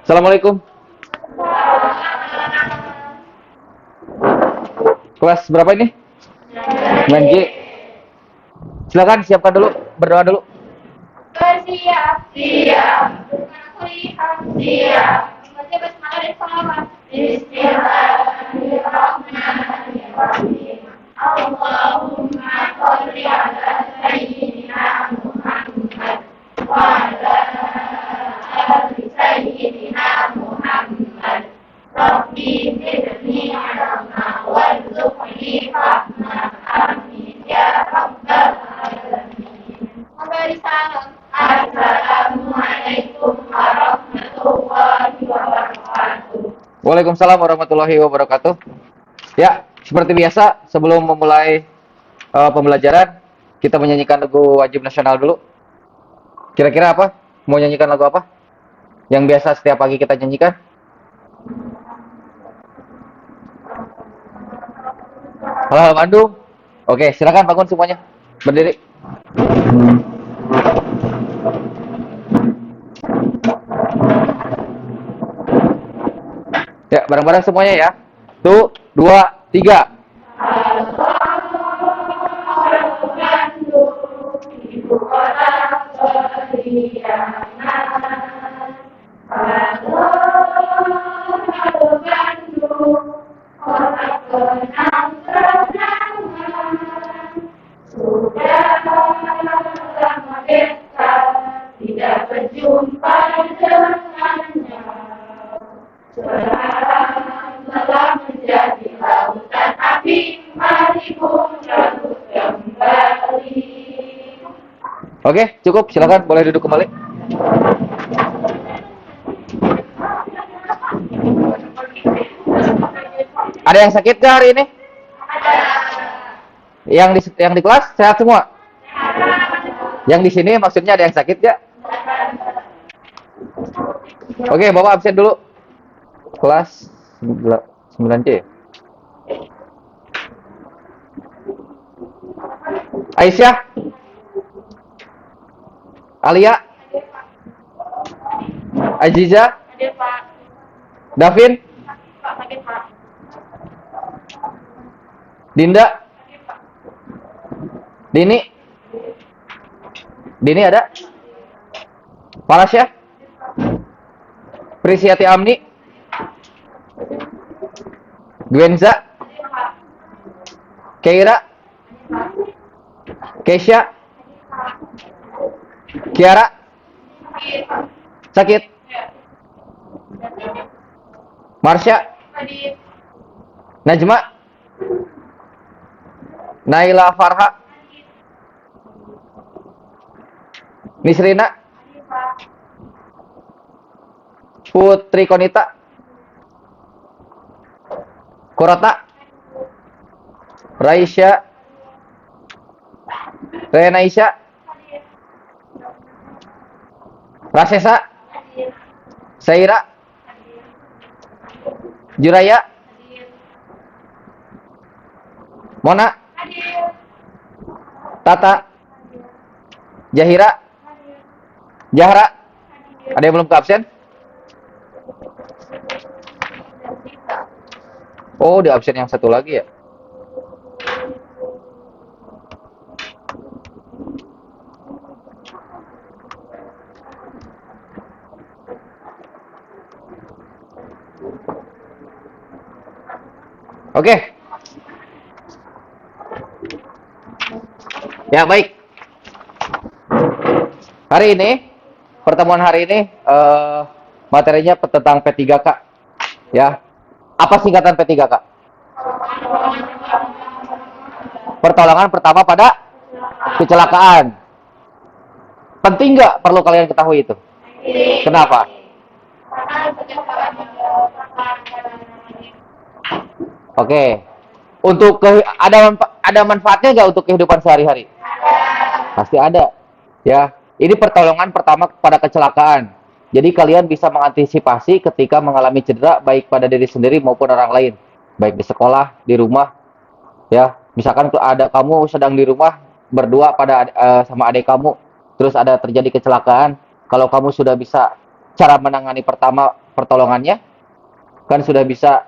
Assalamualaikum. Kelas berapa ini? 9G. Silakan siapkan dulu, berdoa dulu. Bersiap-siap, bukan lihat siap. Membaca basmalah dan salawat. Bismillahirrahmanirrahim. Allahumma sholli ala sayyidina Muhammad wa ala ali sayyidina Muhammad. Rabbi zidni ilma warzuqni fahma. Amin ya rabbal alamin. Memberi salam. Assalamualaikum warahmatullahi wabarakatuh. Waalaikumsalam warahmatullahi wabarakatuh. Ya, seperti biasa sebelum memulai pembelajaran, kita menyanyikan lagu wajib nasional dulu. Kira-kira apa? Mau nyanyikan lagu apa? Yang biasa setiap pagi kita nyanyikan? Halo Bandung. Oke, silakan bangun semuanya. Berdiri. Ya, bareng-bareng semuanya ya. Satu, dua, tiga. Ibu kota periangan. Halo, halo Bandung, kota kenang-kenangan. Sudah lama kita tidak berjumpa dengannya. Sekarang telah menjadi lautan api, mari pun lalu kembali. Oke, cukup. Silakan boleh duduk kembali. Ada yang sakit nggak hari ini? Yang di kelas sehat semua? Yang di sini maksudnya ada yang sakit nggak? Oke, Bapak absen dulu. Kelas 9C. Aisyah? Alia? Aziza? Hadir Pak. Davin? Pak, hadir Pak. Dinda? Hadir Pak. Dini? Dini ada? Palasya? Prisiati Amni? Gwenza? Hadir Pak. Keira? Keisha? Kiara? Hadir Pak. Sakit? Ya. Marsha? Hadir. Najma? Naila Farha? Nisrina? Hadir Pak. Putri Konita? Kurata? Raisya? Renaisya? Hadir. Rasesa? Hadir. Saira? Hadir. Juraya? Hadir. Mona? Hadir. Tata? Jahira? Hadir. Jahra? Hadir. Ada yang belum ke absen? Oh, di absen yang satu lagi ya? Oke. Ya, baik. Hari ini, pertemuan hari ini materinya tentang P3K. Ya. Apa singkatan P3K? Pertolongan pertama pada kecelakaan. Penting nggak perlu kalian ketahui itu? Kenapa? Karena kecelakaan Oke. Ada manfaatnya nggak untuk kehidupan sehari-hari? Pasti ada. Ya. Ini pertolongan pertama pada kecelakaan. Jadi kalian bisa mengantisipasi ketika mengalami cedera baik pada diri sendiri maupun orang lain, baik di sekolah, di rumah, ya. Misalkan ada kamu sedang di rumah berdua sama adik kamu, terus ada terjadi kecelakaan, kalau kamu sudah bisa cara menangani pertama pertolongannya? Kan sudah bisa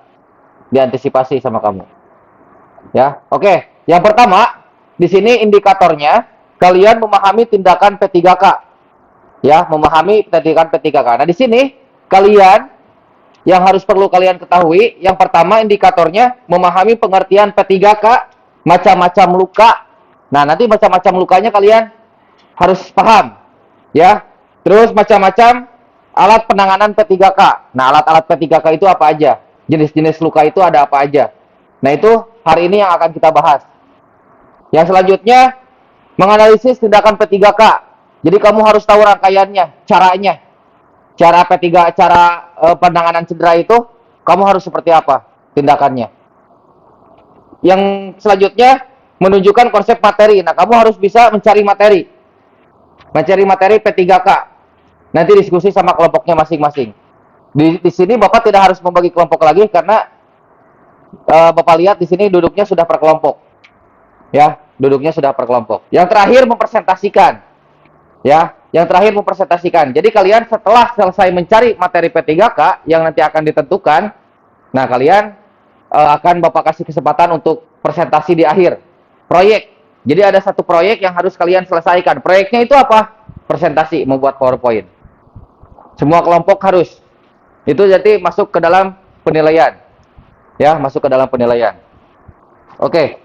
diantisipasi sama kamu. Ya, oke. Yang pertama, di sini indikatornya kalian memahami tindakan P3K. Ya, memahami tindakan P3K. Nah, di sini kalian yang perlu kalian ketahui, yang pertama indikatornya memahami pengertian P3K, macam-macam luka. Nah, nanti macam-macam lukanya kalian harus paham. Ya. Terus macam-macam alat penanganan P3K. Nah, alat-alat P3K itu apa aja? Jenis-jenis luka itu ada apa aja? Nah, itu hari ini yang akan kita bahas. Yang selanjutnya, menganalisis tindakan P3K. Jadi kamu harus tahu rangkaiannya, caranya. Cara P3, cara penanganan cedera itu, kamu harus seperti apa tindakannya. Yang selanjutnya, menunjukkan konsep materi. Nah, kamu harus bisa mencari materi. Mencari materi P3K. Nanti diskusi sama kelompoknya masing-masing. Di sini Bapak tidak harus membagi kelompok lagi karena Bapak lihat di sini duduknya sudah per kelompok. Ya, duduknya sudah per kelompok. Yang terakhir mempresentasikan. Ya, yang terakhir mempresentasikan. Jadi kalian setelah selesai mencari materi P3K yang nanti akan ditentukan, nah kalian akan Bapak kasih kesempatan untuk presentasi di akhir. Proyek. Jadi ada satu proyek yang harus kalian selesaikan. Proyeknya itu apa? Presentasi, membuat PowerPoint. Semua kelompok harus. Itu jadi masuk ke dalam penilaian. Ya, masuk ke dalam penilaian. Oke.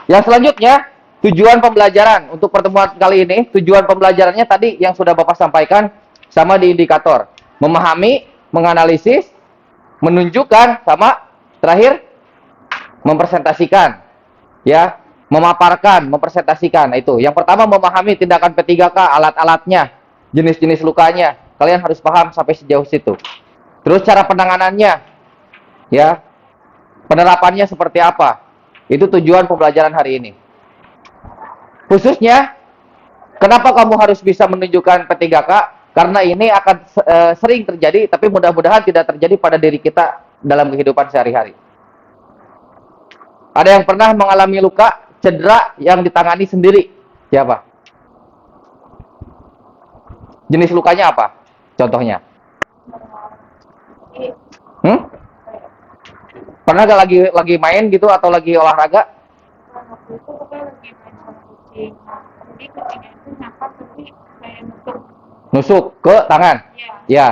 Yang selanjutnya, tujuan pembelajaran. Untuk pertemuan kali ini, tujuan pembelajarannya tadi yang sudah Bapak sampaikan sama di indikator. Memahami, menganalisis, menunjukkan, sama terakhir mempresentasikan. Ya, memaparkan, mempresentasikan. Nah, itu. Yang pertama memahami tindakan P3K, alat-alatnya, jenis-jenis lukanya. Kalian harus paham sampai sejauh situ. Terus cara penanganannya. Ya. Penerapannya seperti apa? Itu tujuan pembelajaran hari ini. Khususnya, kenapa kamu harus bisa menunjukkan P3K? Karena ini akan sering terjadi, tapi mudah-mudahan tidak terjadi pada diri kita dalam kehidupan sehari-hari. Ada yang pernah mengalami luka, cedera yang ditangani sendiri? Siapa? Jenis lukanya apa? Contohnya? Pernah gak lagi main gitu atau lagi olahraga? Waktu itu pokoknya lagi main sama kucing. Jadi kucingnya itu nyapa tapi kayak nusuk. Nusuk ke tangan? Iya. Ya.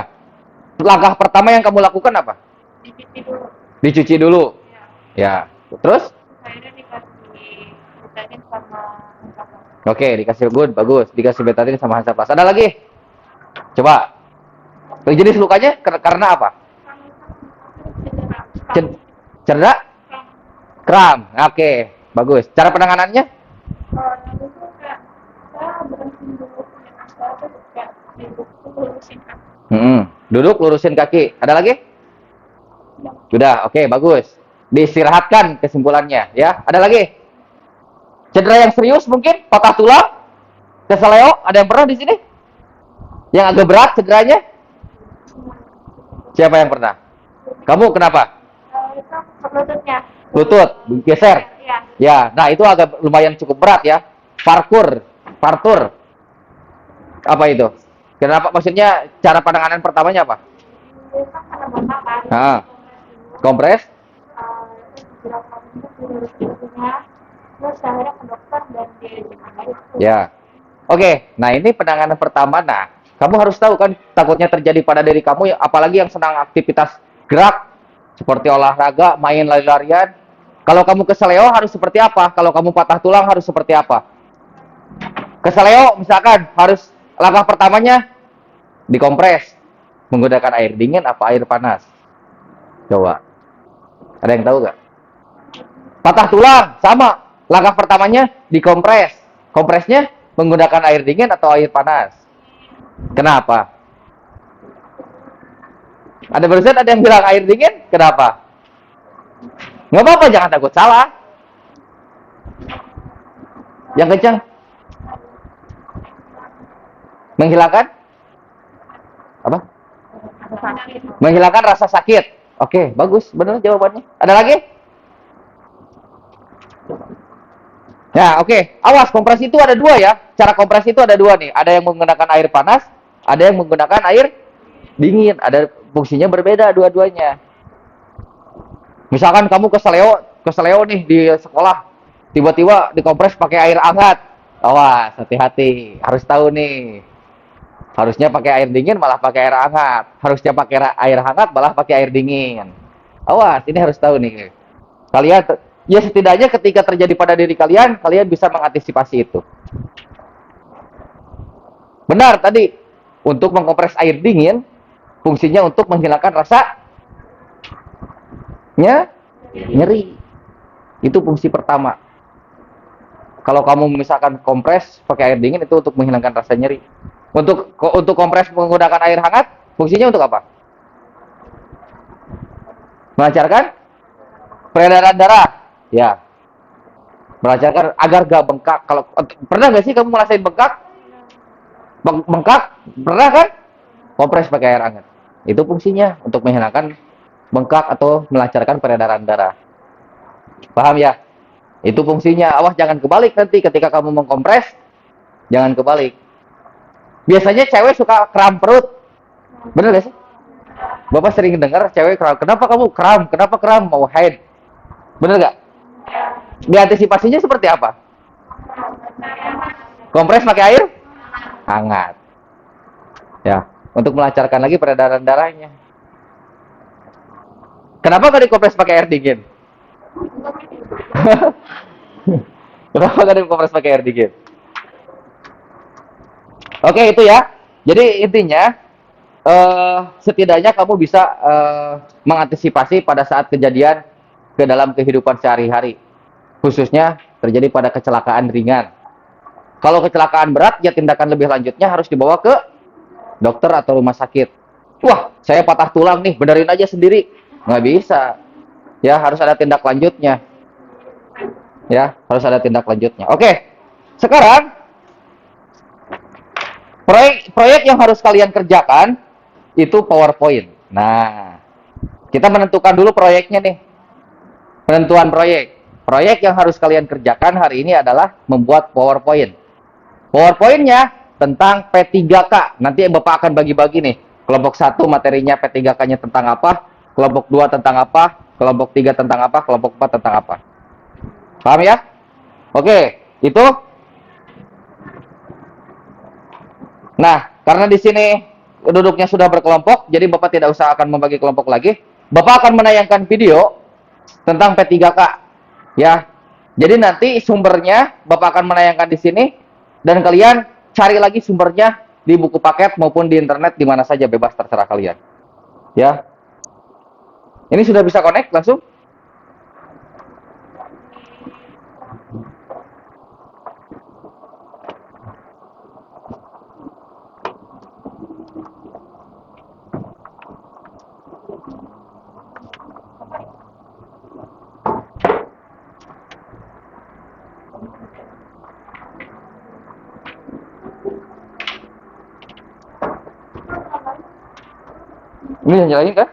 Langkah pertama yang kamu lakukan apa? Dicuci dulu. Dicuci dulu? Iya. Ya. Terus? Akhirnya dikasih betadin sama Hansaplast. Oke, dikasih good, bagus. Dikasih betadine sama Hansaplast. Ada lagi? Coba. Jenis lukanya karena apa? Cedera. Cedera? Kram. Oke, bagus. Cara penanganannya? Lalu itu kayak saya berhenti dulu yang saya tuh kayak duduk lurusin kaki. Duduk, lurusin kaki. Ada lagi? Sudah, oke, bagus. Diistirahatkan kesimpulannya, ya. Ada lagi? Cedera yang serius mungkin? Patah tulang? Keseleo? Ada yang pernah di sini? Yang agak berat cederanya? Siapa yang pernah? Kamu kenapa? Itu lututnya. Lutut, geser. Iya. Ya, nah itu agak lumayan cukup berat ya. Partur. Apa itu? Kenapa? Maksudnya cara penanganan pertamanya apa? Itu kan karena bapak kan. Ah. Kompres? Terus akhirnya ke dokter dan dia Ya. Oke, nah ini penanganan pertama. Nah, kamu harus tahu kan takutnya terjadi pada diri kamu, apalagi yang senang aktivitas gerak seperti olahraga, main lari-larian. Kalau kamu keseleo harus seperti apa? Kalau kamu patah tulang harus seperti apa? Keseleo misalkan harus langkah pertamanya dikompres menggunakan air dingin apa air panas? Coba. Ada yang tahu nggak? Patah tulang sama. Langkah pertamanya dikompres. Kompresnya menggunakan air dingin atau air panas? Kenapa? Ada barusan ada yang bilang air dingin, kenapa? Nggak apa-apa, jangan takut salah. Yang kencang. Menghilangkan? Apa? Menghilangkan rasa sakit. Oke, bagus, benar jawabannya. Ada lagi? Ya, oke. Awas, kompres itu ada dua ya. Cara kompres itu ada dua nih. Ada yang menggunakan air panas, ada yang menggunakan air dingin. Ada fungsinya berbeda dua-duanya. Misalkan kamu keseleo nih di sekolah, tiba-tiba dikompres pakai air hangat. Awas, hati-hati, harus tahu nih. Harusnya pakai air dingin malah pakai air hangat. Harusnya pakai air hangat malah pakai air dingin. Awas, ini harus tahu nih. Kalian ya setidaknya ketika terjadi pada diri kalian, kalian bisa mengantisipasi itu. Benar tadi, untuk mengkompres air dingin fungsinya untuk menghilangkan rasa nyeri. Itu fungsi pertama. Kalau kamu misalkan kompres pakai air dingin itu untuk menghilangkan rasa nyeri. Untuk kompres menggunakan air hangat, fungsinya untuk apa? Melancarkan peredaran darah. Ya, melancarkan agar gak bengkak. Kalau pernah nggak sih kamu ngerasain bengkak? Bengkak, pernah kan? Kompres pakai air hangat. Itu fungsinya untuk menghilangkan bengkak atau melancarkan peredaran darah. Paham ya? Itu fungsinya. Awas jangan kebalik nanti ketika kamu mengkompres, jangan kebalik. Biasanya cewek suka kram perut. Bener gak sih? Bapak sering dengar cewek kram. Kenapa kamu kram? Kenapa kram? Mau haid. Bener gak? Diantisipasinya seperti apa? Kompres pakai air hangat. Ya, untuk melancarkan lagi peredaran darahnya. Kenapa gak dikompres pakai air dingin? Kenapa gak dikompres pakai air dingin? Oke, itu ya. Jadi intinya setidaknya kamu bisa mengantisipasi pada saat kejadian ke dalam kehidupan sehari-hari. Khususnya terjadi pada kecelakaan ringan. Kalau kecelakaan berat, ya tindakan lebih lanjutnya harus dibawa ke dokter atau rumah sakit. Wah, saya patah tulang nih, benerin aja sendiri. Nggak bisa. Ya, harus ada tindak lanjutnya. Ya, harus ada tindak lanjutnya. Oke, sekarang proyek yang harus kalian kerjakan itu PowerPoint. Nah, kita menentukan dulu proyeknya nih. Penentuan proyek. Proyek yang harus kalian kerjakan hari ini adalah membuat PowerPoint. PowerPoint-nya tentang P3K. Nanti Bapak akan bagi-bagi nih. Kelompok 1 materinya P3K-nya tentang apa, kelompok 2 tentang apa, kelompok 3 tentang apa, kelompok 4 tentang apa. Paham ya? Oke, itu. Nah, karena di sini duduknya sudah berkelompok, jadi Bapak tidak usah akan membagi kelompok lagi. Bapak akan menayangkan video tentang P3K. Ya. Jadi nanti sumbernya Bapak akan menayangkan di sini dan kalian cari lagi sumbernya di buku paket maupun di internet di mana saja, bebas terserah kalian. Ya. Ini sudah bisa connect langsung? Ini yang nyalain kan?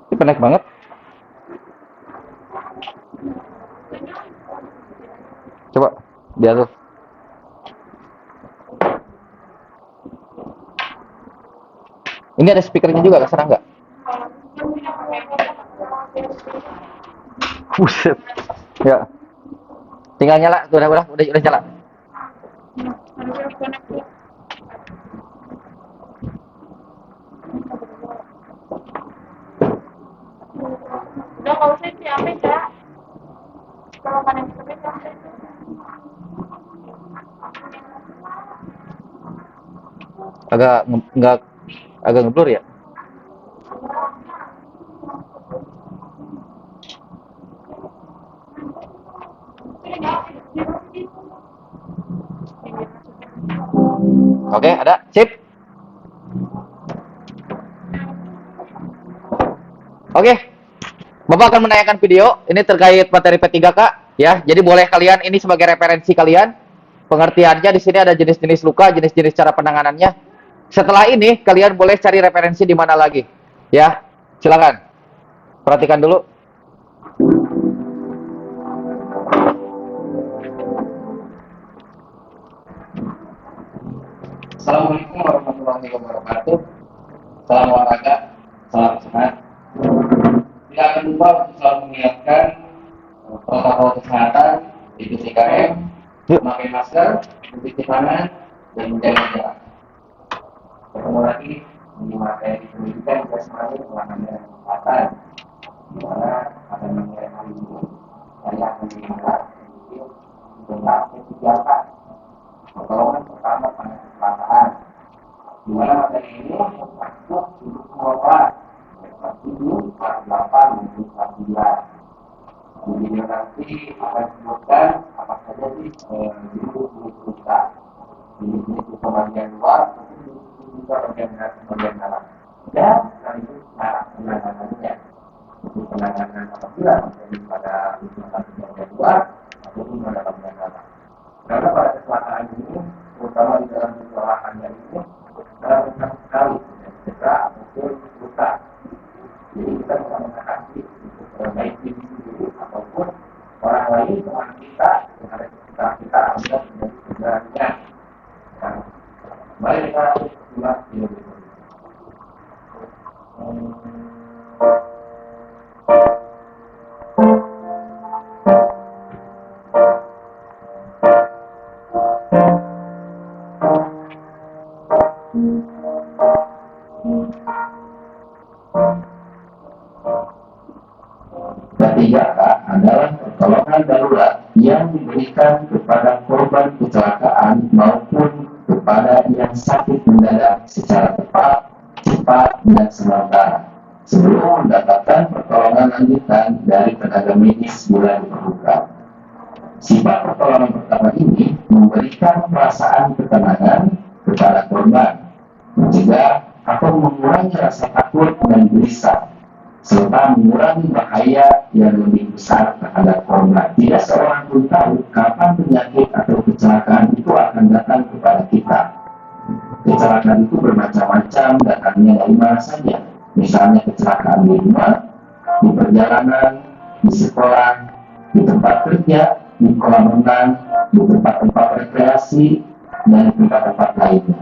Ini pendek banget. Coba diatur. Ini ada speakernya juga, keserang nggak? Buset. Ya. Tinggal nyala, udah nyala. Udah kalau saya sih apa ya? Kalau kanan kiri apa? Agak nggak agak ngeblur ya? Oke, ada. Sip. Oke. Bapak akan menayangkan video ini terkait materi P3K ya. Jadi boleh kalian ini sebagai referensi kalian. Pengertiannya di sini ada jenis-jenis luka, jenis-jenis cara penanganannya. Setelah ini kalian boleh cari referensi di mana lagi. Ya. Silakan. Perhatikan dulu. Assalamualaikum warahmatullahi wabarakatuh. Salam olahraga, salam sehat. Tidak akan lupa untuk selalu mengingatkan protokol kesehatan, yaitu 3M, memakai masker, mencuci tangan, dan menjaga jarak. Ketemu lagi di materi pendidikan kita semuanya pengalaman kesehatan, di mana pada materi hari ini saya akan membahas tentang kegiatan pertolongan pertama pada kecelakaan, di mana materi ini masuk untuk semua kelas, kelas 7, kelas 8, dan kelas 9. Di video nanti akan disebutkan apa saja sih jenis kita, jenis bagian luar, juga bagian dalam, dan sekaligus cara penanganannya. Untuk penanganan apabila terjadi pada bagian luar ataupun pada bagian dalam. Karena pada kecelakaan ini, terutama di dalam kecelakaannya ini, banyak sekali cedera ataupun luka. Jadi kita bisa mengatasi baik diri sendiri ataupun orang lain teman kita yang ada di sekitar kita apabila terjadi cederanya. Nah, mari kita simak video berikut. Ketiga adalah pertolongan darurat yang diberikan kepada korban kecelakaan maupun kepada yang sakit mendadak secara tepat, cepat, dan sementara sebelum mendapatkan pertolongan lanjutan dari tenaga medis bila diperlukan. Sifat pertolongan pertama ini memberikan perasaan ketenangan kepada korban, mencegah atau mengurangi rasa takut dan gelisah, serta mengurangi bahaya yang lebih besar terhadap korban. Tidak seorang pun tahu kapan penyakit atau kecelakaan itu akan datang kepada kita. Kecelakaan itu bermacam-macam, datangnya dari mana saja. Misalnya kecelakaan di rumah, di perjalanan, di sekolah, di tempat kerja, di kolam renang, di tempat-tempat rekreasi, dan di tempat-tempat lainnya.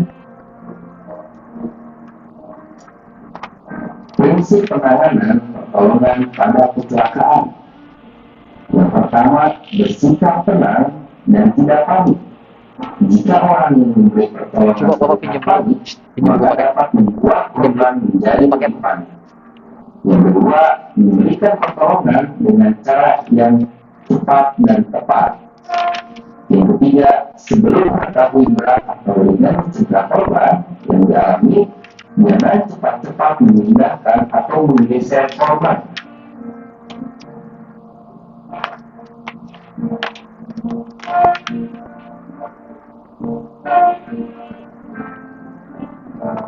Prinsip penanganan pertolongan pada kecelakaan. Yang pertama, bersikap tenang dan tidak panik. Jika orang yang memberi pertolongan panik, maka dapat membuat korban menjadi makin panik. Yang kedua, memberikan pertolongan dengan cara yang cepat dan tepat. Yang ketiga, sebelum mengetahui berat atau ringan cedera korban yang dialami, jangan cepat-cepat memindahkan atau menggeser korban.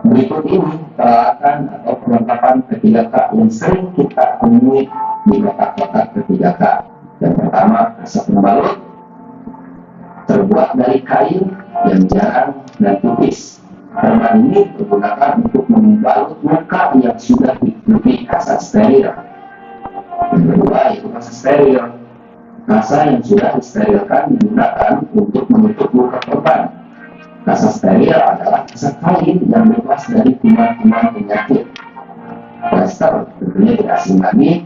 Berikut ini peralatan atau perlengkapan K3K yang sering kita temui di kotak-kotak K3K. Yang pertama, kaset pembalut terbuat dari kain yang jarang dan tipis. Perban ini digunakan untuk membalut luka yang sudah ditutupi kasa steril. Yang kedua, yaitu kasa steril. Kasa yang sudah disterilkan digunakan untuk menutup luka korban. Kasa steril adalah kasa kain yang bebas dari kuman-kuman penyakit. Plester tentunya tidak asing lagi,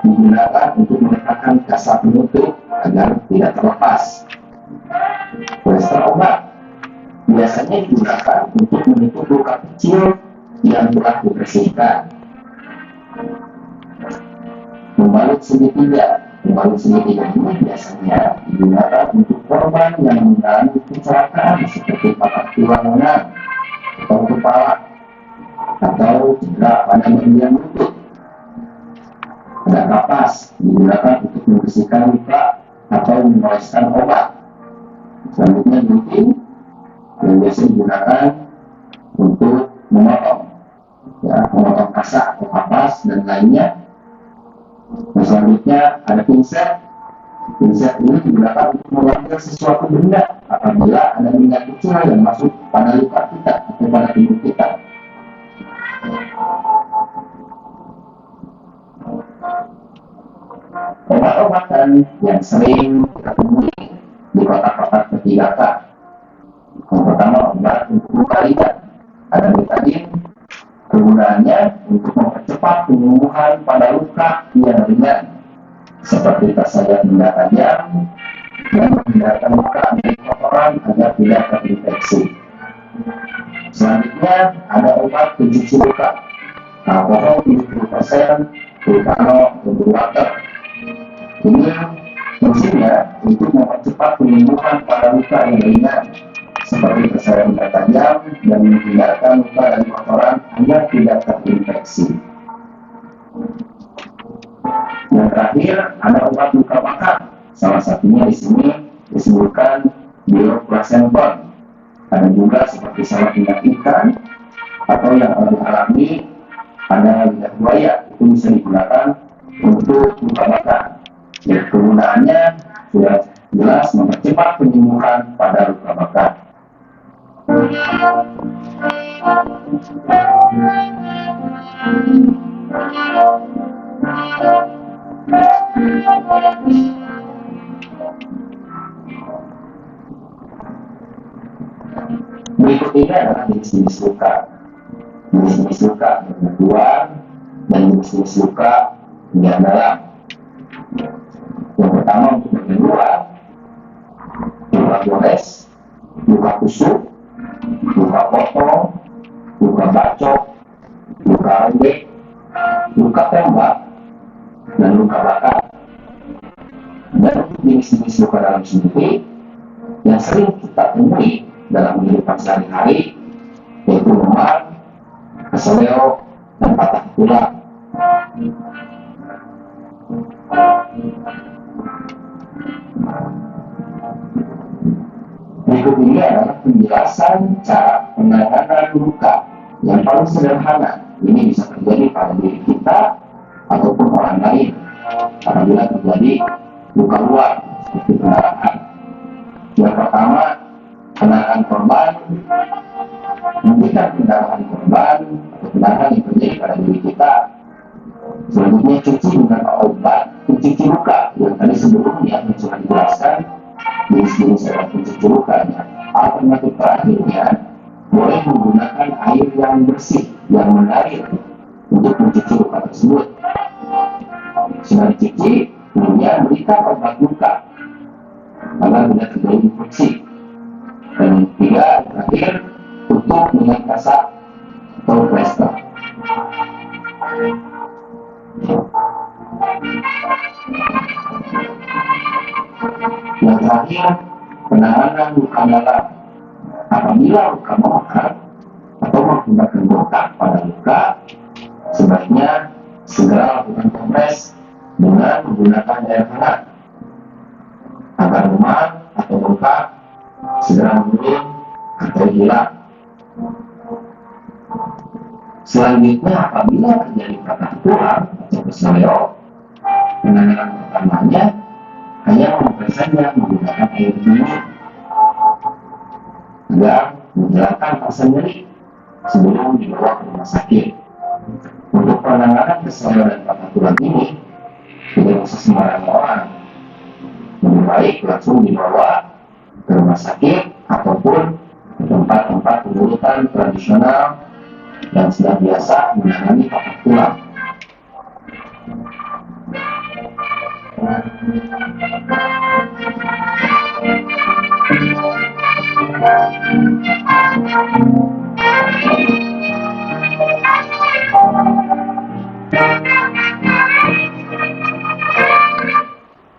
digunakan untuk meletakkan kasa penutup agar tidak terlepas. Plester obat biasanya digunakan untuk menutup luka kecil yang telah dibersihkan. Pembalut segitiga. Pembalut segitiga ini biasanya digunakan untuk korban yang mengalami kecelakaan seperti patah tulang lengan atau kepala atau cedera pada bagian lutut. Ada kapas digunakan untuk membersihkan luka atau mengoleskan obat. Selanjutnya gunting yang biasa digunakan untuk memotong, memotong kasak atau kapas dan lainnya. Selanjutnya ada pinset. Pinset ini digunakan untuk mengambil sesuatu benda apabila ada minyak kecil yang masuk pada luka kita atau pada tubuh kita. Obat-obatan yang sering kita temui di kotak-kotak K3K. Yang pertama, obat untuk luka ringan kegunaannya untuk mempercepat penyembuhan pada luka yang ringan, seperti tersadar benda tajam dan menghindarkan luka dari kotoran agar tidak terinfeksi. Selanjutnya ada obat pencuci luka, alkohol 70%, Vulcano atau Blue Water. Ini fungsinya untuk mempercepat penyembuhan pada luka yang ringan, seperti tersadar benda tajam dan menghindarkan luka dari kotoran agar tidak terinfeksi. Yang terakhir ada obat luka bakar. Salah satunya di sini disebutkan Bioplacenton. Ada juga seperti salah minyak ikan atau yang alami pada lidah buaya, itu bisa digunakan untuk luka bakar. Ya, kegunaannya sudah jelas mempercepat penyembuhan pada luka bakar. Berikut ini adalah jenis-jenis luka. Jenis-jenis luka yang luar dan jenis-jenis luka yang dalam. Yang pertama untuk bagian luar, luka gores, luka tusuk, luka potong, luka bacok, luka robek, luka tembak, dan luka bakar. Dan untuk jenis-jenis luka dalam sendiri yang sering kita temui dalam kehidupan sehari-hari, yaitu memar, keseleo, dan patah tulang. Berikut ini adalah penjelasan cara penanganan luka yang paling sederhana. Ini bisa terjadi pada diri kita ataupun orang lain apabila terjadi luka luar seperti pendarahan. Yang pertama, penanganan korban, memberikan pendarahan korban atau pendarahan yang terjadi pada diri kita. Selanjutnya, cuci dengan obat pencuci luka yang tadi sebelumnya sudah dijelaskan jenis-jenis obat pencuci lukanya. Alternatif terakhirnya, boleh menggunakan air yang bersih yang mengalir untuk mencuci luka tersebut. Setelah dicuci, kemudian berikan obat luka agar tidak terjadi infeksi. Dan ketiga, terakhir, tutup dengan kasak atau plester. Yang terakhir, penanganan luka dalam. Apabila luka membakar atau mengakibatkan bengkak pada luka, sebaiknya segera lakukan kompres dengan menggunakan air hangat agar memar atau bengkak segera menurun atau hilang. Selanjutnya, apabila terjadi patah tulang atau keseleo, penanganan pertamanya hanya mempresnya menggunakan air dingin agar menghilangkan rasa nyeri sebelum dibawa ke rumah sakit. Untuk penanganan keseleo dan patah tulang ini tidak usah sembarang orang, lebih baik langsung dibawa ke rumah sakit ataupun ke tempat-tempat pengurutan tradisional yang sudah biasa menangani patah tulang.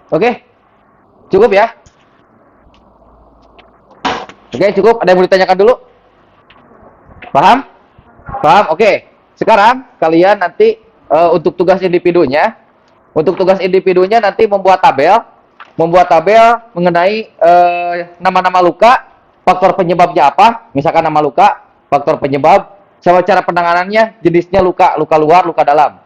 Oke, cukup ya? Oke, cukup. Ada yang mau ditanyakan dulu? Paham? Paham? Oke. Sekarang kalian nanti untuk tugas individunya nanti membuat tabel mengenai nama-nama luka, faktor penyebabnya apa, misalkan nama luka, faktor penyebab, sama cara penanganannya, jenisnya luka luar, luka dalam.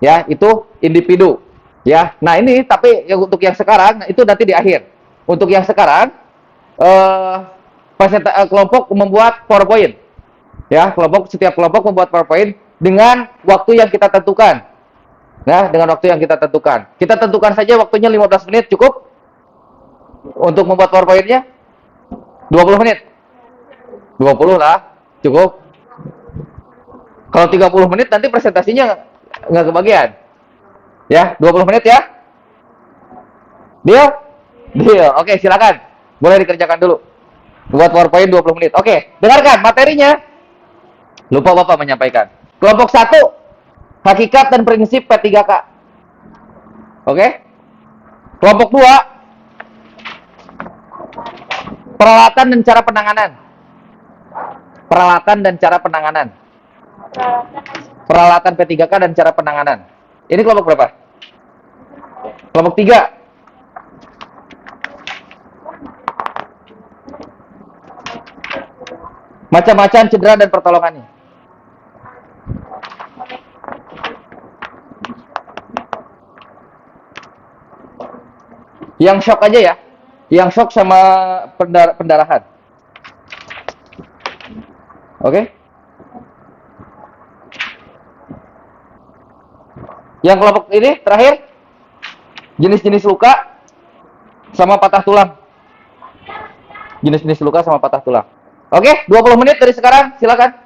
Ya, itu individu. Ya. Nah, ini tapi untuk yang sekarang itu nanti di akhir. Untuk yang sekarang kelompok membuat PowerPoint. Ya, setiap kelompok membuat PowerPoint dengan waktu yang kita tentukan. Nah, dengan waktu yang kita tentukan. Kita tentukan saja waktunya 15 menit cukup untuk membuat PowerPoint-nya. 20 menit. 20 lah, cukup. Kalau 30 menit nanti presentasinya nggak kebagian. Ya, 20 menit ya. Deal? Deal. Oke, silakan. Boleh dikerjakan dulu. Buat PowerPoint 20 menit. Oke, dengarkan materinya. Lupa Bapak menyampaikan. Kelompok 1, hakikat dan prinsip P3K. Oke? Kelompok 2, peralatan dan cara penanganan. Peralatan dan cara penanganan. Peralatan P3K dan cara penanganan. Ini kelompok berapa? Kelompok 3. Macam-macam cedera dan pertolongannya. Yang shock aja ya. Yang shock sama pendarahan. Oke? Yang kelompok ini terakhir, jenis-jenis luka sama patah tulang. Jenis-jenis luka sama patah tulang. Oke, 20 menit dari sekarang, silakan.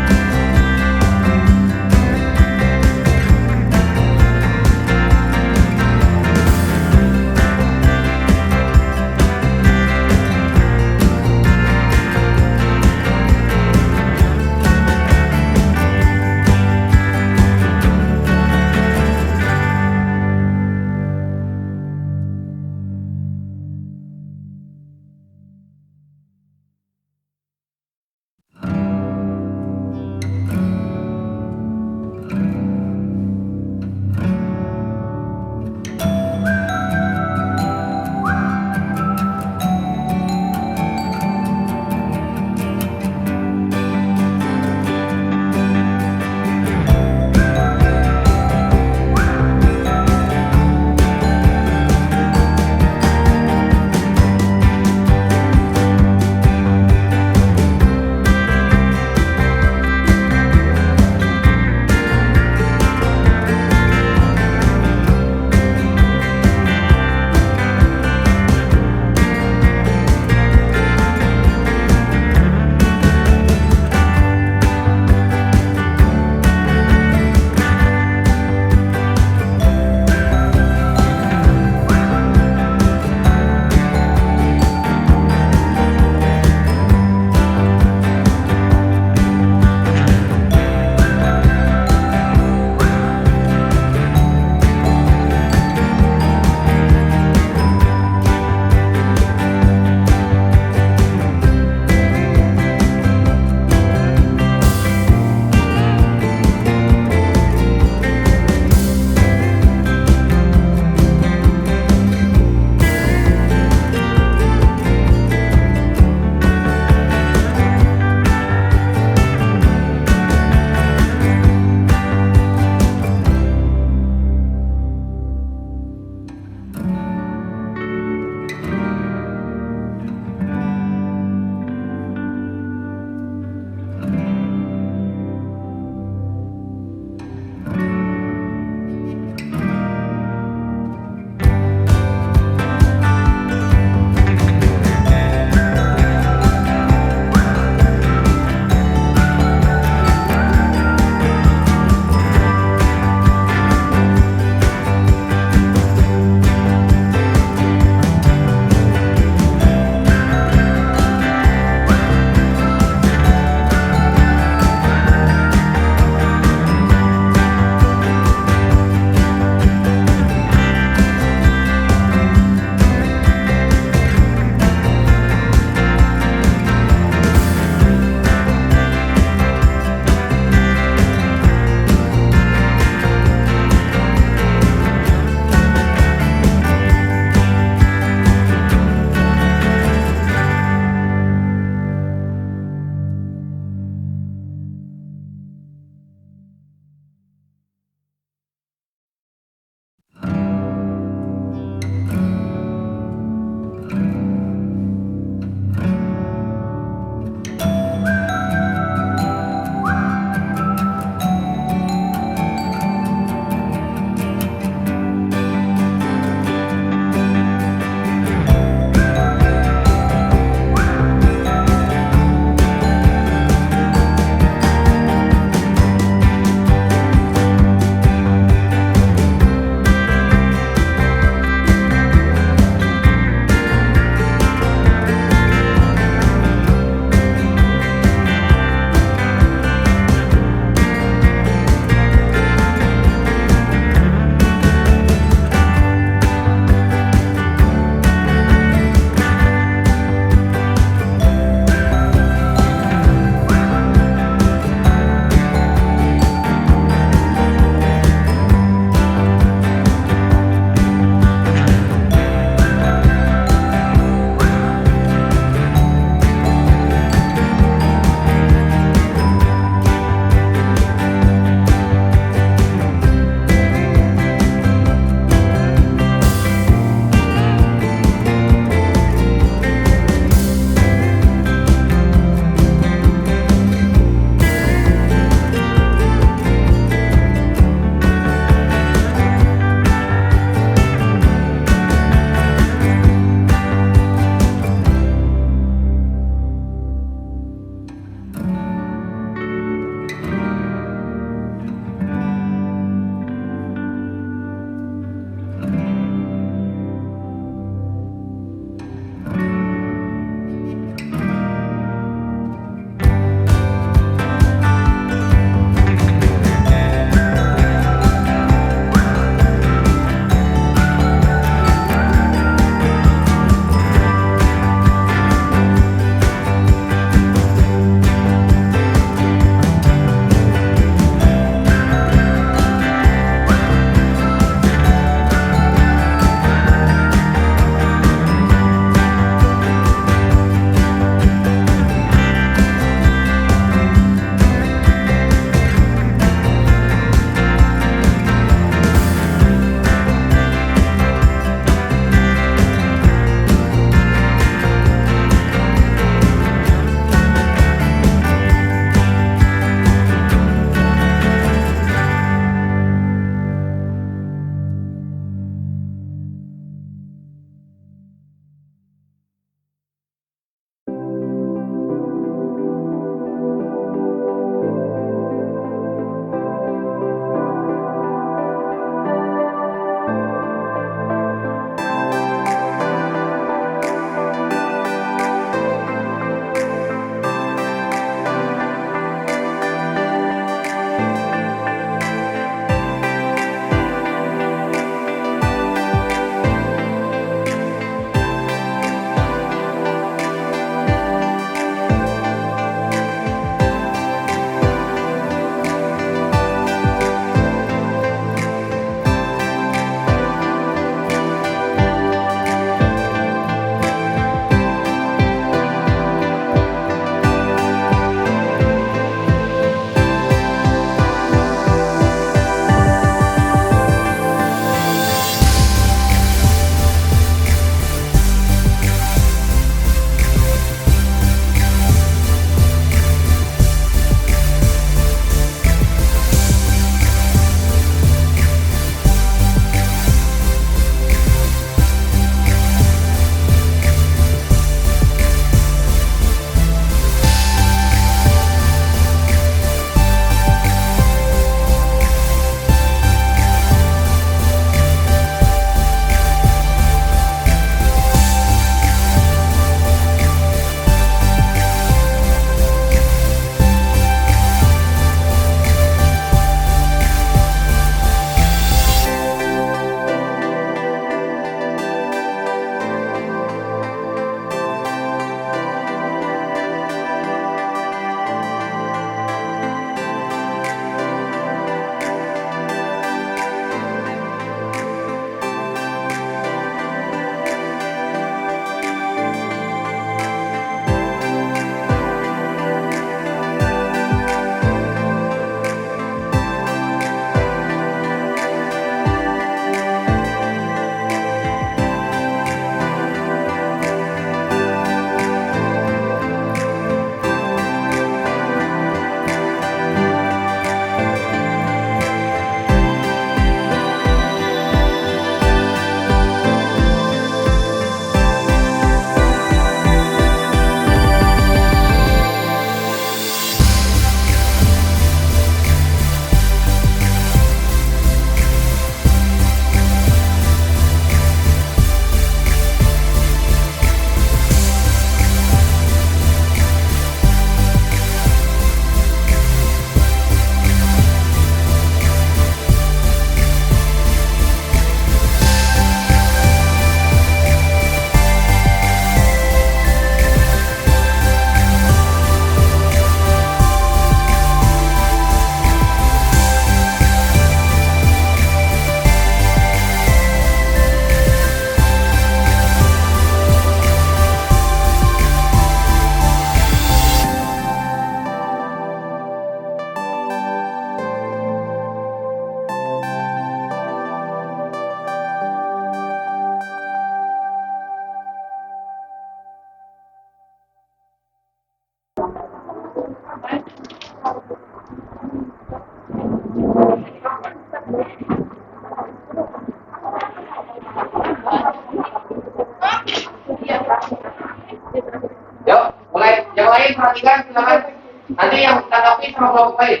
kan? Silakan. Nanti yang tanggapi sama kelompok lain.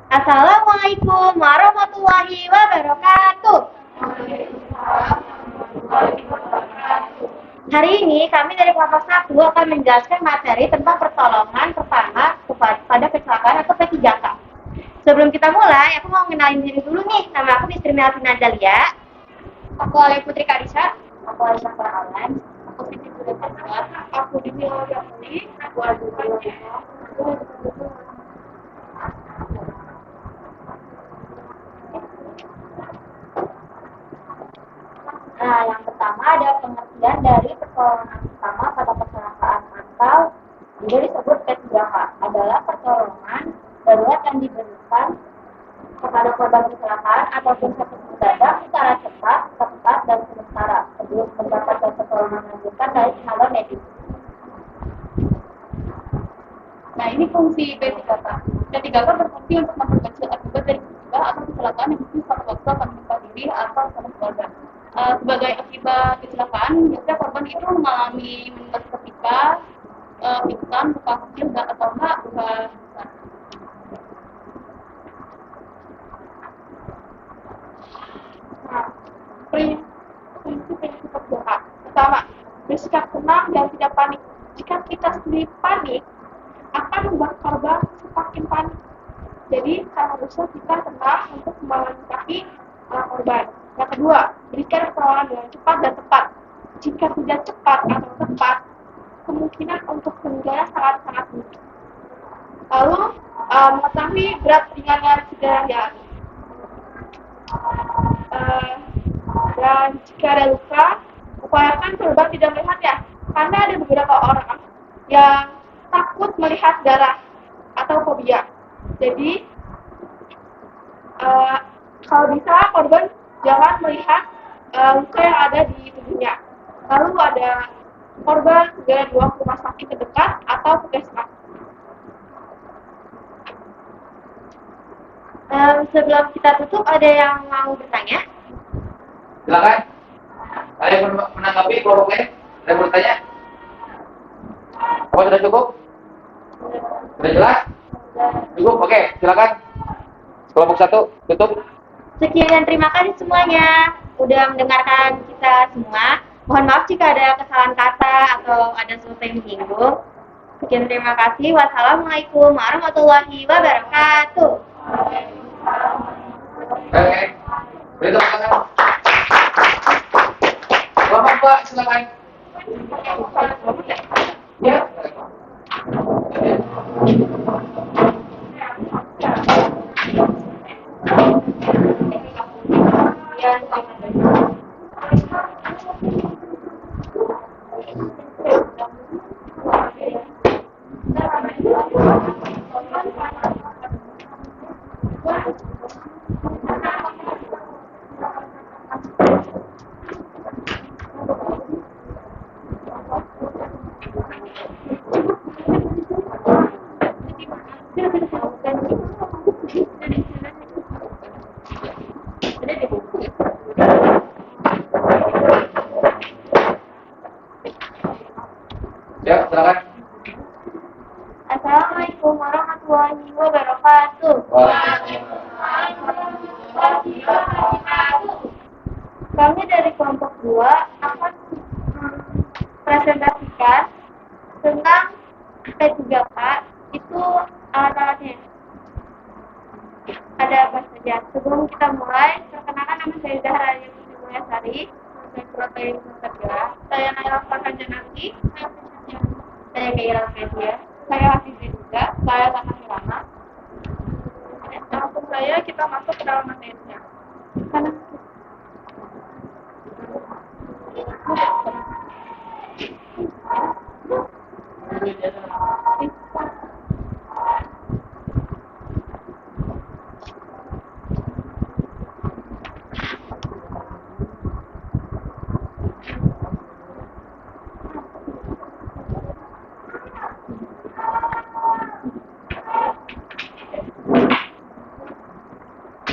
Assalamualaikum warahmatullahi wabarakatuh. Hari ini kami dari kelompok 1 akan menjelaskan materi tentang pertolongan pertama pada kecelakaan atau P3K. Sebelum kita mulai, aku mau kenalin diri dulu nih. Nama aku Mistri Melvina Dalia. Aku Ali Putri Karisa. Aku Aisyah Faralan. Aku Siti Putri Karisa. Aku Dini Wajahuli. Aku Adi Nah, yang pertama ada pengertian dari pertolongan pertama pada kecelakaan atau juga disebut P3K adalah pertolongan darurat yang diberikan kepada korban kecelakaan ataupun sakit mendadak secara cepat, tepat, dan sementara sebelum mendapatkan pertolongan lanjutan dari tenaga medis. Nah, ini fungsi P3K. P3K berfungsi untuk memperkecil akibat dari musibah atau kecelakaan yang mungkin suatu waktu akan menimpa diri atau salah korban. Sebagai akibat kecelakaan, biasanya korban itu mengalami meninggal seketika, pingsan, luka kecil, atau enggak luka besar. Nah, prinsip P3K. Pertama, bersikap tenang dan tidak panik. Jika kita sendiri panik, akan membuat korban semakin panik. Jadi seharusnya kita tenang untuk melengkapi korban. Yang kedua, berikan pertolongan dengan cepat dan tepat. Jika tidak cepat atau tepat, kemungkinan untuk meninggalnya sangat-sangat tinggi. Lalu mengetahui berat ringannya cedera yang dan jika ada luka, upayakan korban tidak melihatnya, karena ada beberapa orang yang takut melihat darah atau fobia. Jadi kalau bisa korban jangan melihat luka yang ada di tubuhnya. Lalu ada korban segera dibawa ke rumah sakit terdekat atau puskesmas. Sebelum kita tutup, ada yang mau bertanya? Silakan. Ada yang menanggapi kelompok lain? Ada yang bertanya? Apa sudah cukup? Sudah jelas? Cukup? Oke, silakan. Kelompok 1, tutup. Sekian dan terima kasih semuanya udah mendengarkan kita semua. Mohon maaf jika ada kesalahan kata atau ada sesuatu yang menyinggung. Sekian terima kasih. Wassalamualaikum warahmatullahi wabarakatuh. Oke. Beritahu silakan. Kelompok 2, silakan. Ya. Ya, silakan. Assalamualaikum warahmatullahi wabarakatuh. Kami dari kelompok 2 akan presentasikan tentang P3K. Itu alat-alatnya. Ada apa saja? Sebelum kita mulai, perkenalkan nama saya Zahra Yusuf Mulyasari. Saya Protein Kerja. Saya Naila Fakanjanaki. Saya Gairah Media. Saya Hafizi juga. Saya Tanah Hirana. Langsung saya kita masuk ke dalam materinya. Karena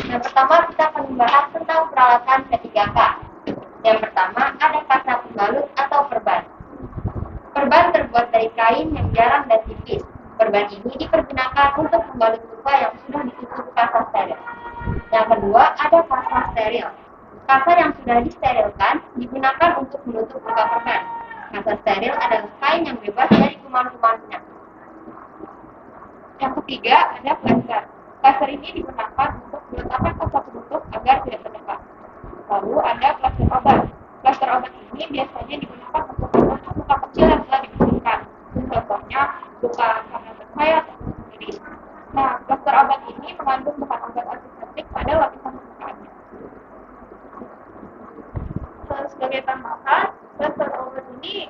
yang pertama kita akan membahas tentang peralatan P3K. Yang pertama ada kasa pembalut atau perban. Perban terbuat dari dari kain yang jarang dan tipis. Perban ini dipergunakan untuk membalut luka yang sudah ditutup kasa steril. Yang kedua, ada kasa steril. Kasa yang sudah disterilkan digunakan untuk menutup luka perban. Kasa steril adalah kain yang bebas dari kuman-kuman penyakit. Yang ketiga, ada plester. Plester ini digunakan untuk meletakkan kasa penutup agar tidak terdekat. Lalu ada plester obat. Plester obat ini biasanya digunakan untuk menutup luka kecil yang telah dibersihkan. Contohnya luka karena bersayat atau sendiri. Nah, plester obat ini mengandung bahan obat antiseptik pada lapisan permukaannya. Sebagai tambahan, plester obat ini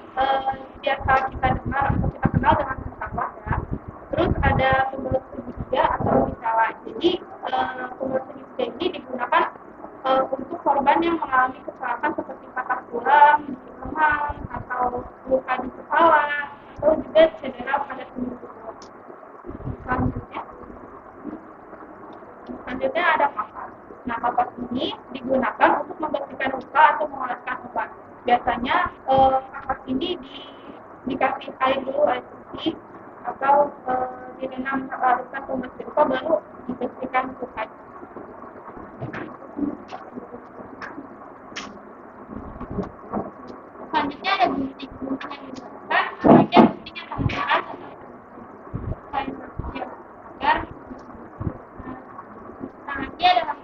biasa kita dengar atau kita kenal dengan mustahil ya. Terus ada pembelut segitiga atau misalnya. Jadi pembelut segitiga ini digunakan untuk korban yang mengalami kecelakaan seperti patah tulang, lemah, atau luka di kepala, atau juga cedera pada sendi tubuh. Selanjutnya ada kapas. Nah, kapas ini digunakan untuk membersihkan luka atau mengoleskan obat. Biasanya kapas ini dikasih air dulu, air putih, atau direndam larutkan pembersih luka baru dibersihkan luka. Selanjutnya ada gunting. Gunting yang digunakan sebagai gunting yang tambahan atau kain kecil agar tangannya adalah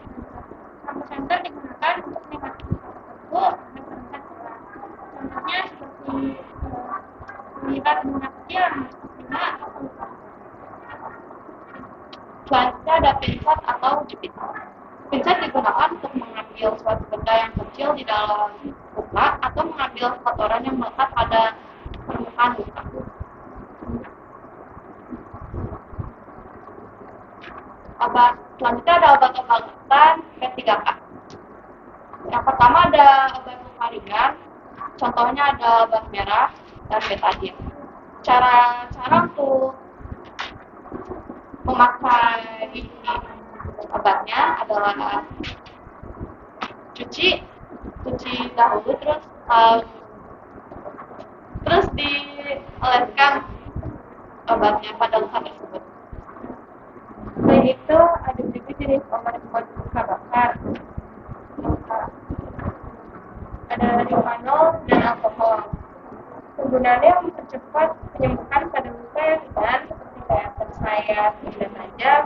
sampai center digunakan untuk menikmati luka tersebut dan terlihat jelas. Contohnya seperti melihat bunga kecil, bunga atau luka. Selanjutnya ada pinset atau jepit. Pinset digunakan untuk mengambil suatu benda yang kecil di dalam luka atau mengambil kotoran yang melekat pada permukaan luka. Selanjutnya ada obat-obatan P3K. Yang pertama ada obat luka ringan, contohnya ada obat merah dan betadine. Cara untuk memakai obatnya adalah cuci dahulu, terus dioleskan obatnya pada luka tersebut. Selain itu ada juga jenis obat luka bakar. Ada rifanol dan alkohol. Penggunaannya mempercepat penyembuhan pada luka yang ringan seperti kayak tersayat, benda tajam,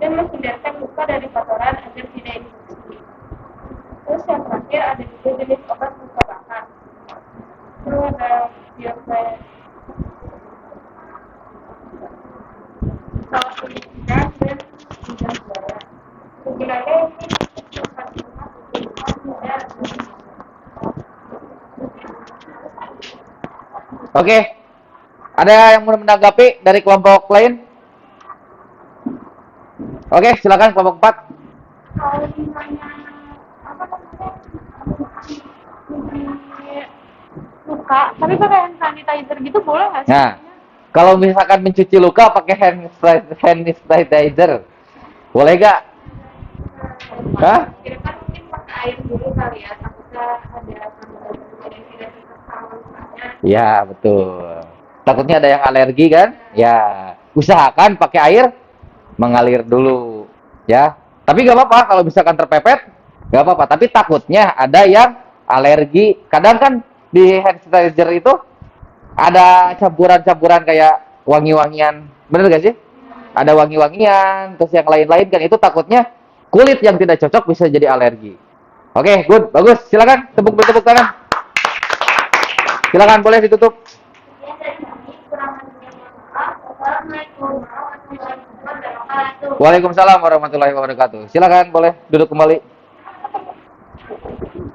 dan menghindarkan luka dari kotoran agar tidak infeksi. Terus yang terakhir ada juga jenis obat luka bakar. Terus ada biofilm, salah pendidikan dan bidang darah. Penggunaannya ini cepat dan Oke. Ada yang mau menanggapi dari kelompok lain? Oke, silakan kelompok 4. Kalau misalnya luka, tapi pakai hand sanitizer gitu boleh nggak sih? Nah, kalau misalkan mencuci luka pakai hand sanitizer, boleh gak? Hah? Kira-kira mungkin pakai air dulu kali ya, takutnya ada dari kesalahan lukanya. Ya, betul. Takutnya ada yang alergi kan? Ya, usahakan pakai air mengalir dulu, ya. Tapi gak apa-apa kalau misalkan terpepet, gak apa-apa. Tapi takutnya ada yang alergi. Kadang kan di hand sanitizer itu ada campuran-campuran kayak wangi-wangian, bener gak sih? Ada wangi-wangian, terus yang lain-lain kan itu takutnya kulit yang tidak cocok bisa jadi alergi. Oke, good, bagus. Silakan tepuk tangan. Silakan, boleh ditutup. Waalaikumsalam warahmatullahi wabarakatuh. Silakan, boleh duduk kembali.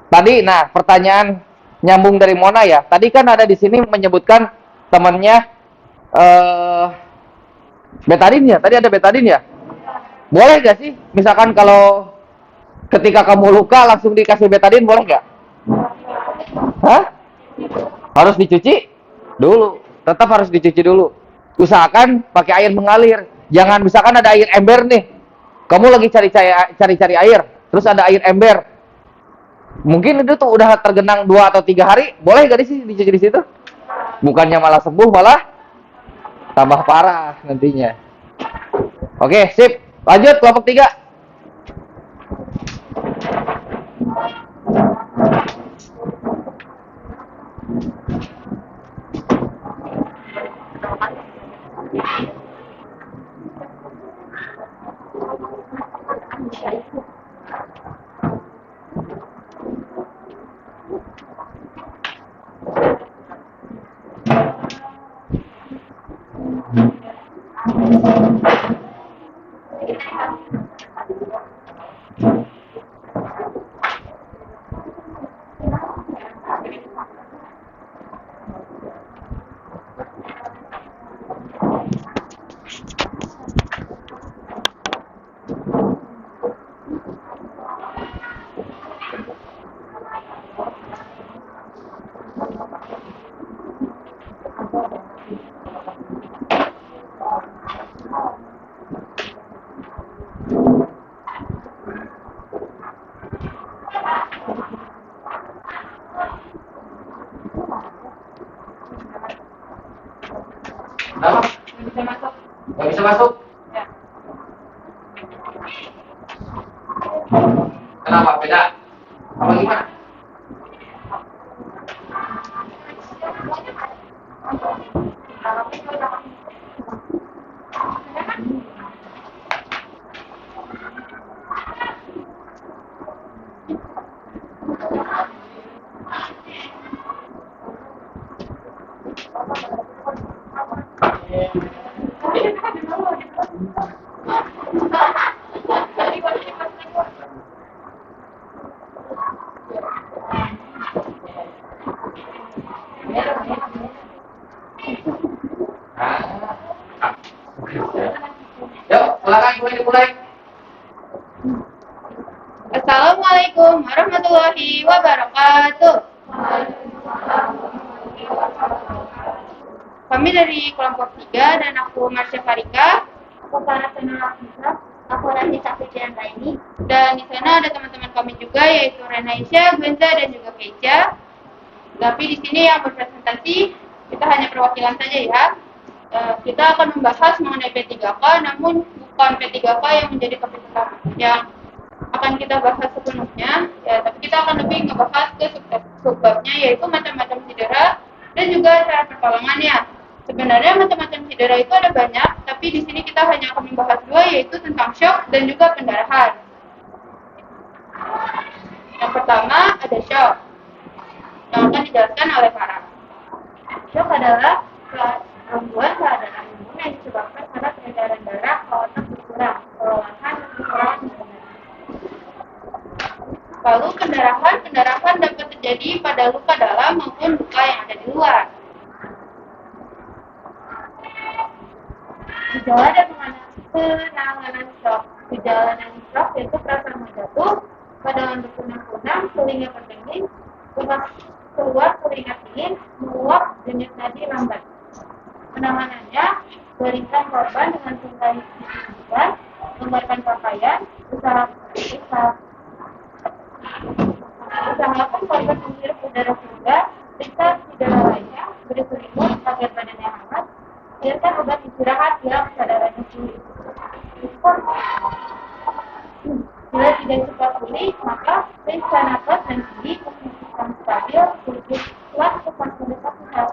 Tadi, nah pertanyaan nyambung dari Mona ya. Tadi kan ada di sini menyebutkan temannya betadine ya. Tadi ada betadine ya. Boleh gak sih? Misalkan kalau ketika kamu luka langsung dikasih betadine, boleh gak? Hah? Harus dicuci dulu. Tetap harus dicuci dulu. Usahakan pakai air mengalir. Jangan misalkan ada air ember nih. Kamu lagi cari air, terus ada air ember. Mungkin itu tuh udah tergenang 2 atau 3 hari, boleh gak sih dicuci di situ? Bukannya malah sembuh, malah tambah parah nantinya. Oke, sip. Lanjut kelompok 3. Bisa masuk. Nggak bisa masuk. Ya. Kenapa? Beda? Apa gimana? Yuk, silakan dimulai. Assalamualaikum warahmatullahi wabarakatuh. Kami dari kelompok 3 dan aku Marsha Farika. Aku para penulis aku Ranita Fitrian Raini. Dan di sana ada teman-teman kami juga yaitu Renaisha, Gwenza dan juga Keisha. Tapi di sini yang berpresentasi kita hanya perwakilan saja ya. Kita akan membahas mengenai P3K, namun bukan P3K yang menjadi topik utama yang akan kita bahas sepenuhnya. Ya, tapi kita akan lebih ngebahas ke subbabnya yaitu macam-macam cedera dan juga cara pertolongannya. Sebenarnya macam-macam cedera itu ada banyak, tapi di sini kita hanya akan membahas 2 yaitu tentang shock dan juga pendarahan. Yang pertama ada shock yang akan dijelaskan oleh Farah. Shock adalah gangguan keadaan imun yang disebabkan karena peredaran darah ke otak berkurang, kelelahan dan kekurangan energi. Lalu pendarahan dapat terjadi pada luka dalam maupun luka yang ada di luar. Gejala dan penanganan shock. Gejala dan shock yaitu perasaan menjatuh, badan berkunang-kunang, telinga berdenging, keluar keringat dingin, menguap, denyut nadi lambat. Penanganannya, berikan korban dengan tingkah ditinggikan, longgarkan pakaian, usahakan korban menghirup udara segar, periksa cedera lainnya, beri selimut agar badannya hangat, biarkan obat istirahat yang kesadarannya pulih. Bila tidak cepat pulih, maka periksa nafas dan gigi, memastikan stabil, kulit kuat, cepat mendekat sel.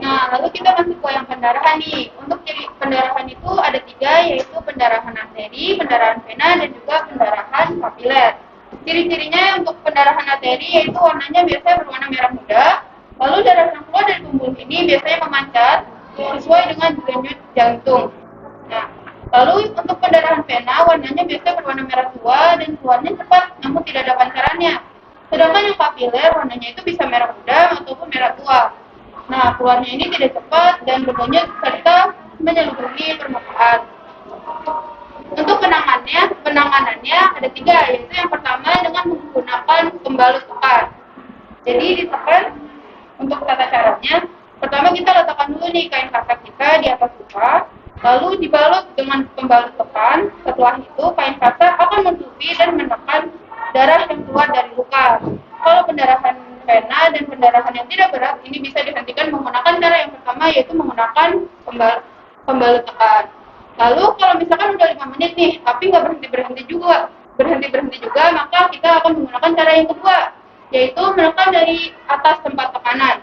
Nah, lalu kita masuk ke yang pendarahan nih. Untuk ciri pendarahan itu ada 3, yaitu pendarahan arteri, pendarahan vena, dan juga pendarahan kapiler. Ciri-cirinya untuk pendarahan arteri yaitu warnanya biasanya berwarna merah muda. Lalu darah yang keluar dari pembuluh ini biasanya memancat sesuai dengan denyut jantung. Nah, lalu untuk pendarahan vena warnanya biasanya berwarna merah tua dan keluarnya cepat, namun tidak ada pancarannya. Sedangkan yang kapiler warnanya itu bisa merah muda ataupun merah tua. Nah, keluarnya ini tidak cepat dan berdenyut serta menyeluruhi permukaan. Untuk penanganannya ada 3, yaitu yang pertama dengan menggunakan pembalut tekan. Jadi ditekan untuk tata caranya. Pertama kita letakkan dulu nih kain katak kita di atas luka, lalu dibalut dengan pembalut tekan. Setelah itu kain katak akan menutupi dan menekan darah yang keluar dari luka. kalau pendarahan vena dan pendarahan yang tidak berat ini bisa dihentikan menggunakan cara yang pertama, yaitu menggunakan pembalut tekan. Lalu kalau misalkan udah 5 menit nih, tapi nggak berhenti juga, maka kita akan menggunakan cara yang kedua, yaitu menekan dari atas tempat tekanan.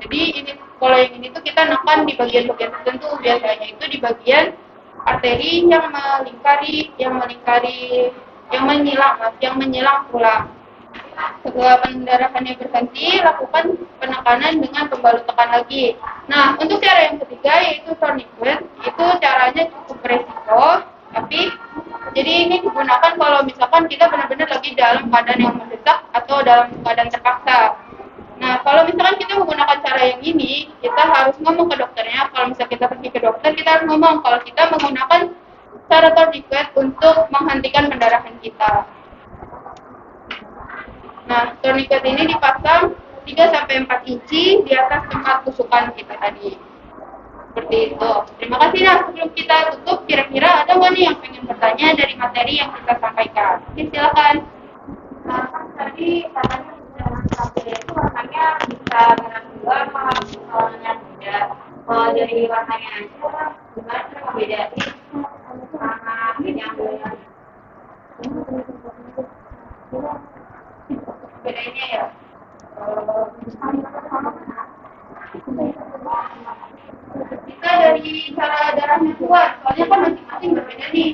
Jadi ini kalau yang ini tuh kita nekan di bagian-bagian tertentu, biasanya itu di bagian arteri yang menyilang tulang. Setelah pendarahannya berhenti, lakukan penekanan dengan pembalut tekan lagi. Nah, untuk cara yang ketiga yaitu tourniquet, itu caranya cukup beresiko, tapi jadi ini digunakan kalau misalkan kita benar-benar lagi dalam keadaan yang mendesak atau dalam keadaan terpaksa. Nah, kalau misalkan kita menggunakan cara yang ini, kita harus ngomong ke dokternya. Kalau misalkan kita pergi ke dokter, kita harus ngomong kalau kita menggunakan cara tourniquet untuk menghentikan pendarahan kita. Nah, tourniquet ini dipasang 3-4 inci di atas tempat tusukan kita tadi. Seperti itu. Terima kasih. Nah, sebelum kita tutup, kira-kira ada nggak nih yang pengen bertanya dari materi yang kita sampaikan? Oke, silakan. Nah, kan tadi katanya dengan kabel itu warnanya bisa merah dua, warnanya tidak. Kalau dari warnanya aja, gimana cara membedain sama yang lain? Bedanya ya. Kita dari cara darahnya keluar, soalnya kan masing-masing berbeda nih.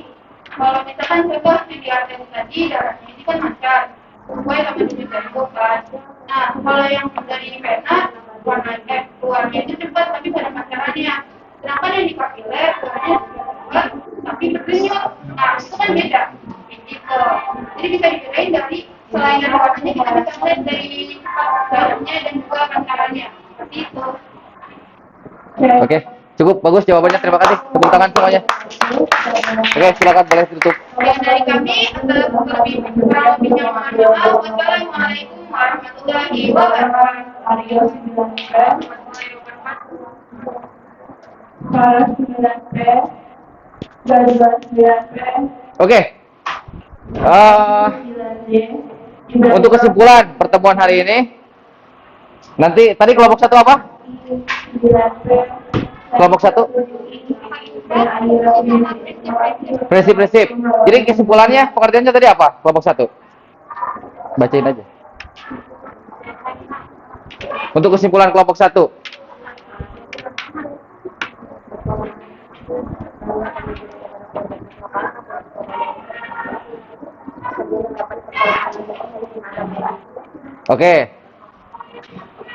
Kalau misalkan contoh di arteri tadi, darahnya ini kan lancar, sesuai sama jenis jantung kan. Nah, kalau yang dari vena, warnanya keluarnya itu cepat tapi pada pacarannya. Sedangkan yang di kapiler, keluarnya cepat tapi berdenyut. Nah, itu kan beda. Gitu. Jadi bisa dibedain dari selain dari warnanya, kita bisa melihat dari darahnya dan juga pancarannya. Seperti itu. Oke, cukup bagus jawabannya. Terima kasih. Tepuk tangan semuanya. Oke, silakan boleh tutup. Yang dari kami adalah kurang lebihnya mohon maaf. Wassalamualaikum warahmatullahi wabarakatuh. Oke. Untuk kesimpulan pertemuan hari ini, nanti tadi kelompok 1 apa? Kelompok 1 prinsip-prinsip. Jadi kesimpulannya, pengertiannya tadi apa? Kelompok 1 bacain aja. Untuk kesimpulan kelompok 1. Oke.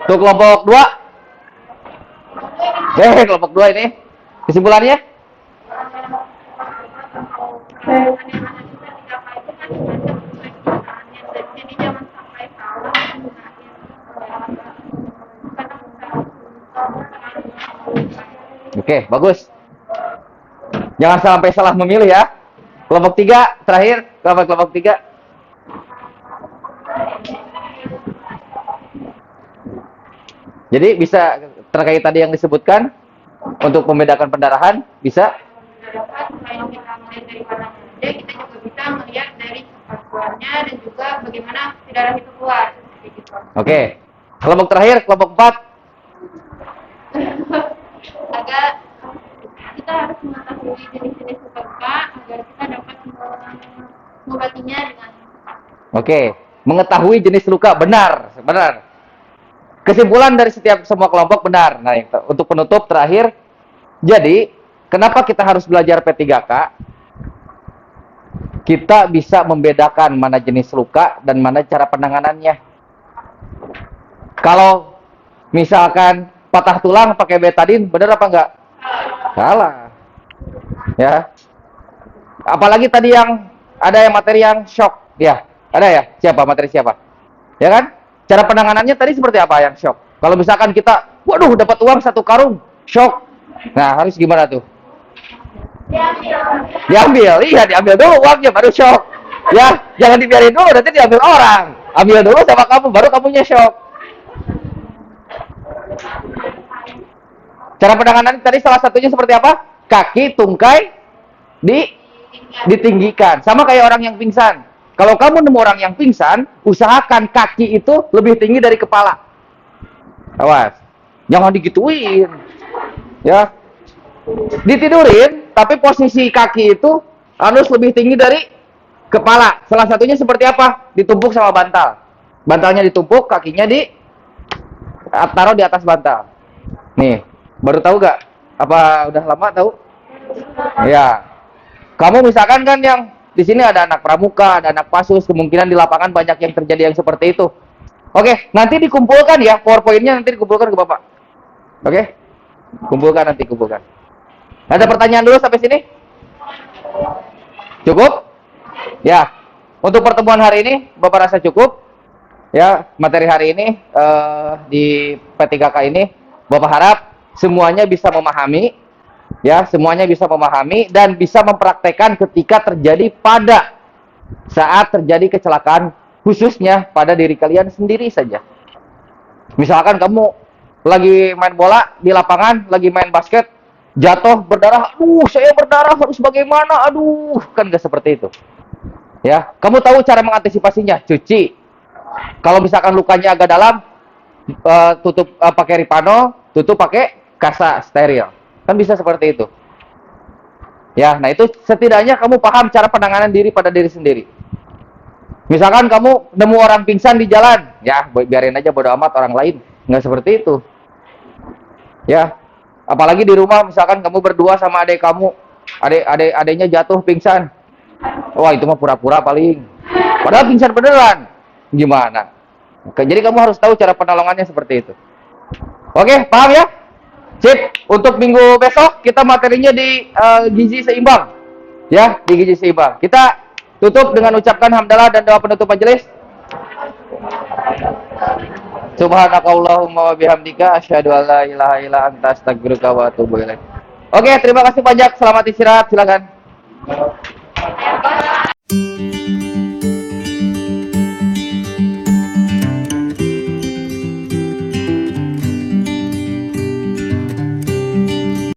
Untuk kelompok 2. Kelompok 2 ini kesimpulannya? Oke, bagus. Jangan sampai salah memilih ya. Kelompok 3 terakhir, kelompok 3. Jadi bisa terkait tadi yang disebutkan untuk membedakan pendarahan bisa. Selain kita melihat dari warna kulit, kita juga bisa melihat dari cepat keluarnya dan juga bagaimana si darah itu keluar. Gitu. Oke. Kelompok terakhir, kelompok 4. Agak kita harus mengetahui jenis-jenis luka agar kita dapat mengobatinya dengan tepat. Oke, mengetahui jenis luka benar. Kesimpulan dari semua kelompok benar. Nah, untuk penutup terakhir, jadi kenapa kita harus belajar P3K? Kita bisa membedakan mana jenis luka dan mana cara penanganannya. Kalau misalkan patah tulang pakai betadin, benar apa enggak? Salah. Ya. Apalagi tadi yang ada yang materi yang shock, ya. Ada ya? Siapa materi siapa? Ya kan? Cara penanganannya tadi seperti apa yang shock? Kalau misalkan kita, waduh dapat uang 1 karung, shock. Nah, harus gimana tuh? Diambil, iya diambil dulu uangnya baru shock. Ya, jangan dibiarin dulu, nanti diambil orang. Ambil dulu sama kamu, baru kamunya shock. Cara penanganan tadi salah satunya seperti apa? Kaki, tungkai, ditinggikan. Sama kayak orang yang pingsan. Kalau kamu nemu orang yang pingsan, usahakan kaki itu lebih tinggi dari kepala. Awas, jangan digituin. Ya, ditidurin, tapi posisi kaki itu harus lebih tinggi dari kepala. Salah satunya seperti apa? Ditumpuk sama bantal. Bantalnya ditumpuk, kakinya taruh di atas bantal. Nih, baru tahu gak? Apa udah lama tahu? Ya. Kamu misalkan kan yang di sini ada anak pramuka, ada anak pasus, kemungkinan di lapangan banyak yang terjadi yang seperti itu. Oke, nanti dikumpulkan ya, PowerPoint-nya nanti dikumpulkan ke Bapak. Oke? Kumpulkan nanti, kumpulkan. Ada pertanyaan dulu sampai sini? Cukup? Ya. Untuk pertemuan hari ini, Bapak rasa cukup? Ya, materi hari ini di P3K ini, Bapak harap semuanya bisa memahami, ya, semuanya bisa memahami dan bisa mempraktekkan ketika terjadi pada saat terjadi kecelakaan, khususnya pada diri kalian sendiri saja. Misalkan kamu lagi main bola di lapangan, lagi main basket, jatuh berdarah, aduh saya berdarah harus bagaimana, aduh, kan gak seperti itu. Ya, kamu tahu cara mengantisipasinya, cuci. Kalau misalkan lukanya agak dalam, tutup pakai Ripano, tutup pakai kasa steril. Kan bisa seperti itu. Ya, nah itu setidaknya kamu paham cara penanganan diri pada diri sendiri. Misalkan kamu nemu orang pingsan di jalan, ya biarin aja bodo amat orang lain. Nggak seperti itu. Ya, apalagi di rumah misalkan kamu berdua sama adik kamu, adiknya jatuh pingsan. Wah, itu mah pura-pura paling. Padahal pingsan beneran. Gimana? Jadi kamu harus tahu cara penolongannya seperti itu. Oke, paham ya? Sip. Untuk minggu besok kita materinya di gizi seimbang. Ya, di gizi seimbang. Kita tutup dengan ucapkan hamdalah dan doa penutup majelis. Subhanakallahumma wa bihamdika asyhadu an la ilaha illa anta astaghfiruka wa atubu ilaik. Oke, terima kasih banyak. Selamat istirahat. Silakan.